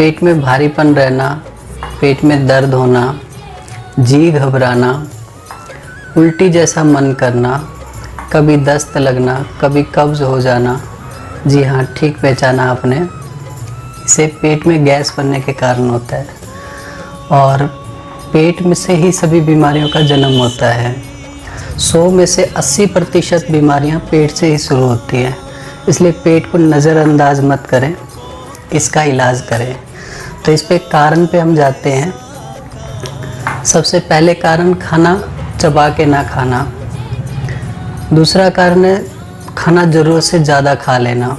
पेट में भारीपन रहना, पेट में दर्द होना, जी घबराना, उल्टी जैसा मन करना, कभी दस्त लगना, कभी कब्ज़ हो जाना। जी हाँ, ठीक पहचाना आपने। इसे पेट में गैस बनने के कारण होता है और पेट में से ही सभी बीमारियों का जन्म होता है। 100 में से 80% बीमारियां पेट से ही शुरू होती हैं। इसलिए पेट को नज़रअंदाज मत करें, इसका इलाज करें। तो इस पे कारण पे हम जाते हैं। सबसे पहले कारण खाना चबा के ना खाना। दूसरा कारण है खाना ज़रूरत से ज़्यादा खा लेना।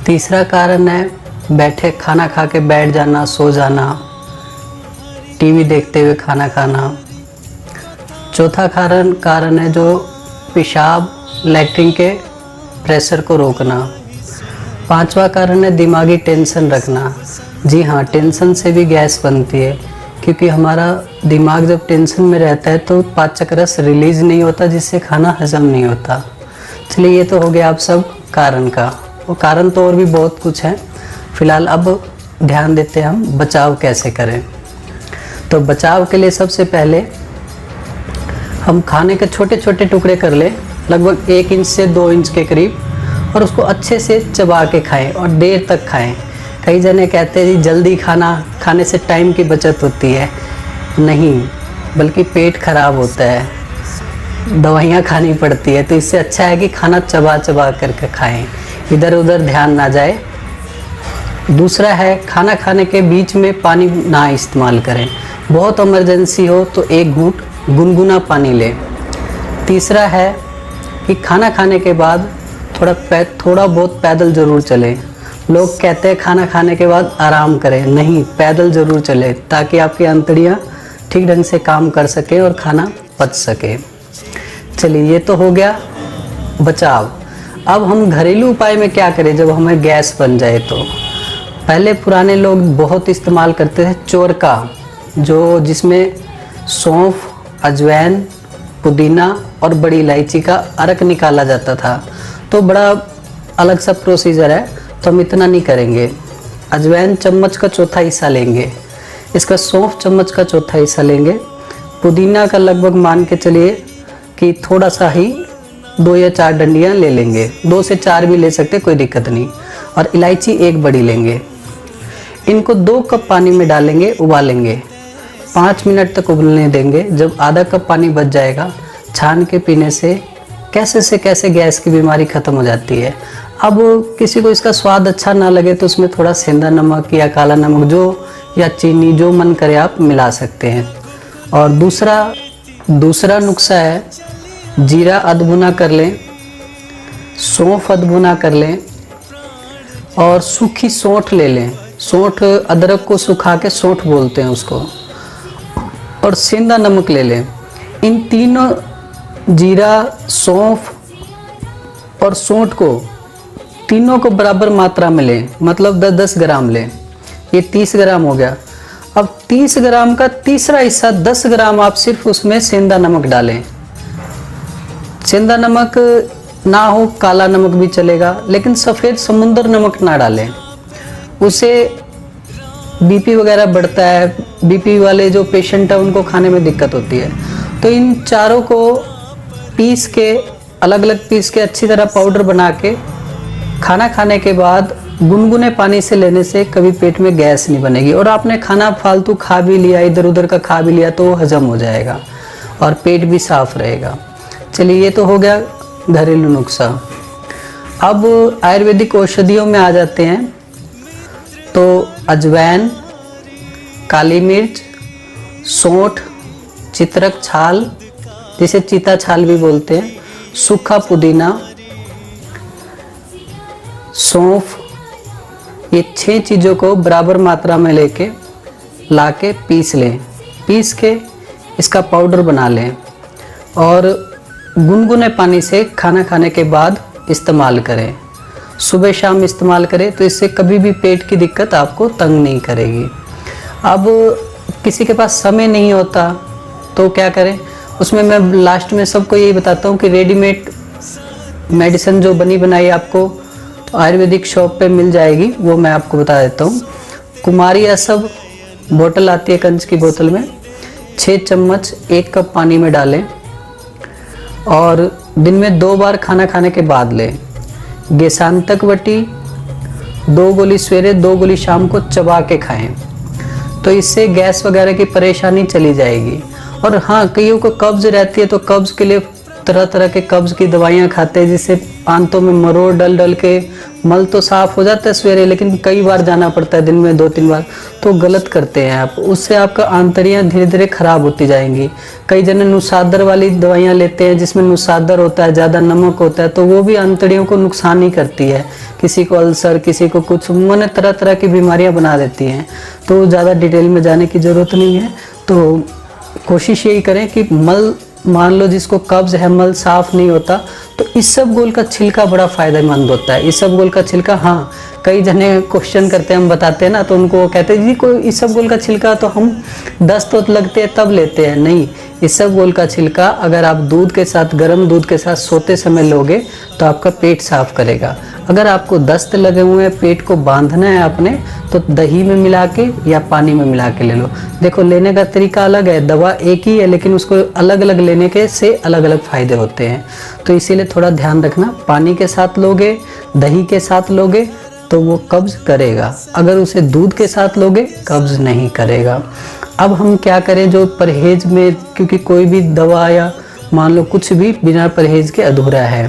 तीसरा कारण है खाना खा के बैठ जाना, सो जाना, टीवी देखते हुए खाना खाना। चौथा कारण है जो पेशाब लैट्रिन के प्रेशर को रोकना। पांचवा कारण है दिमागी टेंशन रखना। जी हाँ, टेंशन से भी गैस बनती है, क्योंकि हमारा दिमाग जब टेंशन में रहता है तो पाचक रस रिलीज नहीं होता, जिससे खाना हजम नहीं होता। चलिए, ये तो हो गया आप सब कारण का। वो कारण तो और भी बहुत कुछ है। फिलहाल अब ध्यान देते हैं हम बचाव कैसे करें। तो बचाव के लिए सबसे पहले हम खाने के छोटे छोटे टुकड़े कर लें, लगभग 1 इंच से 2 इंच के करीब, और उसको अच्छे से चबा के खाएं और देर तक खाएं। कई जने कहते हैं जी जल्दी खाने से टाइम की बचत होती है। नहीं, बल्कि पेट खराब होता है, दवाइयाँ खानी पड़ती है। तो इससे अच्छा है कि खाना चबा चबा करके खाएं, इधर उधर ध्यान ना जाए। दूसरा है खाना खाने के बीच में पानी ना इस्तेमाल करें। बहुत इमरजेंसी हो तो 1 घूंट गुनगुना पानी लें। तीसरा है कि खाना खाने के बाद थोड़ा बहुत पैदल ज़रूर चलें। लोग कहते हैं खाना खाने के बाद आराम करें। नहीं, पैदल ज़रूर चलें, ताकि आपकी अंतड़ियाँ ठीक ढंग से काम कर सकें और खाना पच सके। चलिए, ये तो हो गया बचाव। अब हम घरेलू उपाय में क्या करें जब हमें गैस बन जाए। तो पहले पुराने लोग बहुत इस्तेमाल करते थे चोरका, जिसमें सौंफ, अजवाइन, पुदीना और बड़ी इलायची का अर्क निकाला जाता था। तो बड़ा अलग सा प्रोसीजर है, तो हम इतना नहीं करेंगे। अजवाइन चम्मच का चौथा हिस्सा लेंगे, इसका सौंफ चम्मच का चौथा हिस्सा लेंगे, पुदीना का लगभग मान के चलिए कि थोड़ा सा ही 2 या 4 डंडियाँ ले लेंगे। 2 से 4 भी ले सकते, कोई दिक्कत नहीं। और इलायची 1 बड़ी लेंगे। इनको 2 कप पानी में डालेंगे, उबालेंगे, 5 मिनट तक उबलने देंगे। जब आधा कप पानी बच जाएगा, छान के पीने से कैसे गैस की बीमारी ख़त्म हो जाती है। अब किसी को इसका स्वाद अच्छा ना लगे तो उसमें थोड़ा सेंधा नमक या काला नमक या चीनी जो मन करे आप मिला सकते हैं। और दूसरा नुस्खा है, जीरा अधभुना कर लें, सौंफ अधभुना कर लें और सूखी सौंठ ले लें। सौंठ, अदरक को सुखा के सौंठ बोलते हैं उसको। और सेंधा नमक ले लें। इन तीनों, जीरा, सौंफ और सौंठ को, तीनों को बराबर मात्रा में लें, मतलब 10-10 ग्राम लें। ये 30 ग्राम हो गया। अब 30 ग्राम का तीसरा हिस्सा 10 ग्राम आप सिर्फ उसमें सेंधा नमक डालें। सेंधा नमक ना हो, काला नमक भी चलेगा, लेकिन सफ़ेद समुंदर नमक ना डालें, उसे बीपी वगैरह बढ़ता है। बीपी वाले जो पेशेंट है उनको खाने में दिक्कत होती है। तो इन चारों को अलग अलग पीस के अच्छी तरह पाउडर बना के खाना खाने के बाद गुनगुने पानी से लेने से कभी पेट में गैस नहीं बनेगी। और आपने खाना फालतू खा भी लिया, इधर उधर का खा भी लिया, तो वो हजम हो जाएगा और पेट भी साफ रहेगा। चलिए, ये तो हो गया घरेलू नुस्खा। अब आयुर्वेदिक औषधियों में आ जाते हैं। तो अजवाइन, काली मिर्च, सौंठ, चित्रक छाल, जिसे चीता छाल भी बोलते हैं, सूखा पुदीना, सौंफ, ये 6 चीज़ों को बराबर मात्रा में लाके पीस लें। पीस के इसका पाउडर बना लें और गुनगुने पानी से खाना खाने के बाद इस्तेमाल करें। सुबह शाम इस्तेमाल करें, तो इससे कभी भी पेट की दिक्कत आपको तंग नहीं करेगी। अब किसी के पास समय नहीं होता तो क्या करें, उसमें मैं लास्ट में सबको यही बताता हूँ कि रेडीमेड मेडिसिन जो बनी बनाई आपको तो आयुर्वेदिक शॉप पे मिल जाएगी, वो मैं आपको बता देता हूँ। कुमारी सब बोतल आती है कंच की बोतल में, 6 चम्मच 1 कप पानी में डालें और दिन में 2 बार खाना खाने के बाद लें। गेसांतक वटी 2 गोली सवेरे 2 गोली शाम को चबा के खाएं, तो इससे गैस वगैरह की परेशानी चली जाएगी। और हाँ, कईयों को कब्ज रहती है तो कब्ज के लिए तरह तरह के कब्ज की दवाइयाँ खाते हैं, जिससे आंतों में मरोड़ डल डल के मल तो साफ हो जाता है सवेरे, लेकिन कई बार जाना पड़ता है, दिन में 2-3 बार, तो गलत करते हैं आप। उससे आपका आंतड़ियाँ धीरे धीरे खराब होती जाएंगी। कई जने नुसादर वाली दवाइयाँ लेते हैं जिसमें नुसादर होता है, ज़्यादा नमक होता है, तो वो भी आंतड़ियों को नुकसान ही करती है। किसी को अल्सर, किसी को कुछ, मैंने तरह तरह की बीमारियाँ बना देती हैं। तो ज़्यादा डिटेल में जाने की ज़रूरत नहीं है। तो कोशिश यही करें कि मल, मान लो जिसको कब्ज है, मल साफ नहीं होता, तो इसबगोल का छिलका बड़ा फायदेमंद होता है। इसबगोल का छिलका, हाँ, कई जने क्वेश्चन करते हैं, हम बताते हैं ना, तो उनको कहते हैं जी कोई इसबगोल का छिलका तो हम दस्त तो लगते हैं तब लेते हैं। नहीं, इसबगोल का छिलका अगर आप दूध के साथ, गर्म दूध के साथ सोते समय लोगे तो आपका पेट साफ करेगा। अगर आपको दस्त लगे हुए हैं, पेट को बांधना है आपने, तो दही में मिला के या पानी में मिला के ले लो। देखो, लेने का तरीका अलग है, दवा एक ही है, लेकिन उसको अलग अलग लेने के से अलग अलग फायदे होते हैं। तो इसीलिए थोड़ा ध्यान रखना, पानी के साथ लोगे, दही के साथ लोगे तो वो कब्ज करेगा, अगर उसे दूध के साथ लोगे कब्ज नहीं करेगा। अब हम क्या करें जो परहेज में, क्योंकि कोई भी दवा या मान लो कुछ भी बिना परहेज के अधूरा है,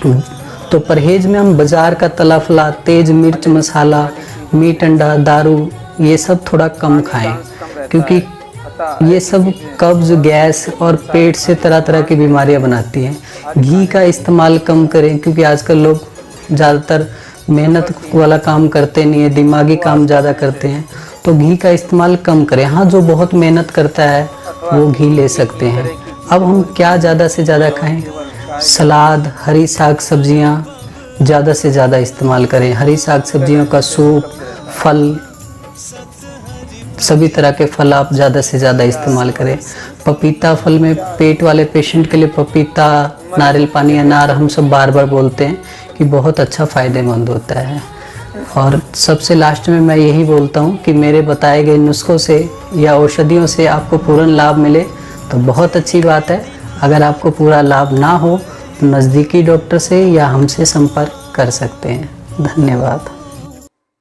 तो परहेज में हम बाज़ार का तला फला, तेज मिर्च मसाला, मीट अंडा, दारू, ये सब थोड़ा कम खाएं, क्योंकि ये सब कब्ज, गैस और पेट से तरह तरह की बीमारियां बनाती हैं। घी का इस्तेमाल कम करें, क्योंकि आजकल लोग ज़्यादातर मेहनत वाला काम करते नहीं है, दिमागी काम ज़्यादा करते हैं, तो घी का इस्तेमाल कम करें। हाँ, जो बहुत मेहनत करता है वो घी ले सकते हैं। अब हम क्या ज़्यादा से ज़्यादा खाएं? सलाद, हरी साग सब्जियां ज़्यादा से ज़्यादा इस्तेमाल करें। हरी साग सब्जियों का सूप, फल, सभी तरह के फल आप ज़्यादा से ज़्यादा इस्तेमाल करें। पपीता फल में पेट वाले पेशेंट के लिए पपीता, नारियल पानी, अनार, हम सब बार बार बोलते हैं कि बहुत अच्छा फ़ायदेमंद होता है। और सबसे लास्ट में मैं यही बोलता हूँ कि मेरे बताए गए नुस्खों से या औषधियों से आपको पूर्ण लाभ मिले तो बहुत अच्छी बात है। अगर आपको पूरा लाभ ना हो तो नज़दीकी डॉक्टर से या हमसे संपर्क कर सकते हैं। धन्यवाद।